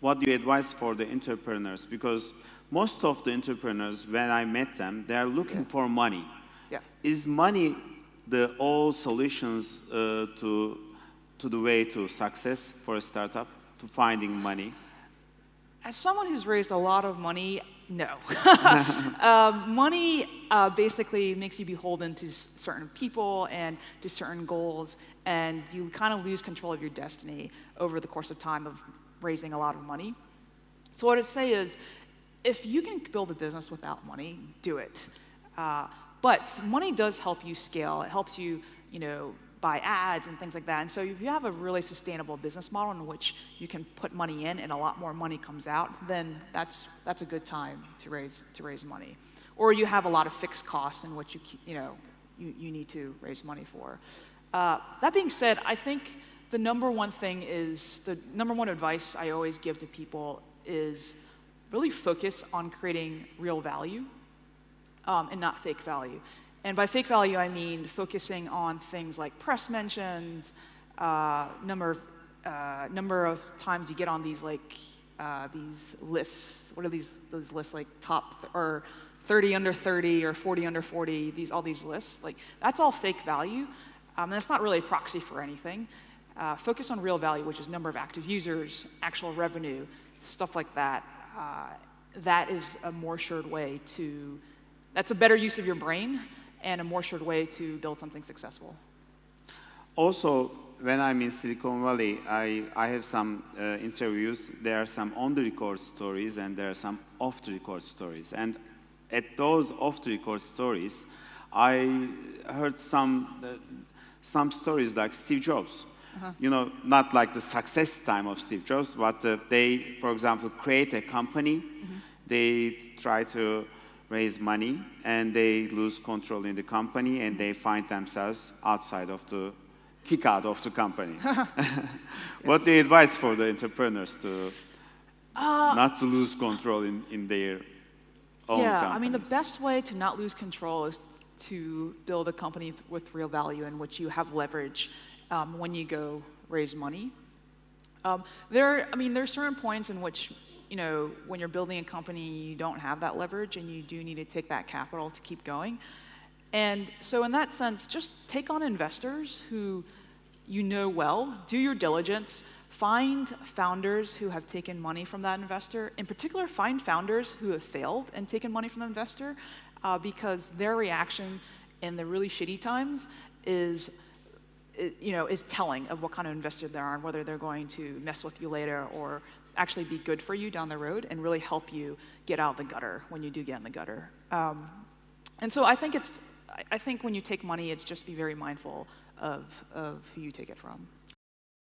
what do you advise for the entrepreneurs? Because most of the entrepreneurs, when I met them, they are looking for money. Yeah. Is money the all solutions to the way to success for a startup, to finding money? As someone who's raised a lot of money, no. Money basically makes you beholden to certain people and to certain goals, and you kind of lose control of your destiny over the course of time of raising a lot of money. So what I'd say is, if you can build a business without money, do it. But money does help you scale. It helps you, buy ads and things like that. And so if you have a really sustainable business model in which you can put money in and a lot more money comes out, then that's a good time to raise money. Or you have a lot of fixed costs in which you need to raise money for. That being said, I think the number one advice I always give to people is really focus on creating real value and not fake value. And by fake value, I mean focusing on things like press mentions, number of times you get on these these lists. What are these lists, like top or 30 under 30 or 40 under 40? All these lists, that's all fake value, and it's not really a proxy for anything. Focus on real value, which is number of active users, actual revenue, stuff like that. That is a more assured way to. That's a better use of your brain and a more assured way to build something successful. Also, when I'm in Silicon Valley, I have some interviews. There are some on-the-record stories and there are some off-the-record stories. And at those off-the-record stories, I heard some stories like Steve Jobs. Not like the success time of Steve Jobs, but they, for example, create a company. They try to raise money, and they lose control in the company, and they find themselves kick out of the company. What do you advise for the entrepreneurs to not to lose control in their own companies? Yeah, I mean, the best way to not lose control is to build a company with real value in which you have leverage when you go raise money. There are certain points in which when you're building a company, you don't have that leverage, and you do need to take that capital to keep going. And so in that sense, just take on investors who you know well, do your diligence, find founders who have taken money from that investor. In particular, find founders who have failed and taken money from the investor, because their reaction in the really shitty times is telling of what kind of investor they are and whether they're going to mess with you later or actually be good for you down the road and really help you get out of the gutter when you do get in the gutter. And so I think when you take money, it's just be very mindful of who you take it from.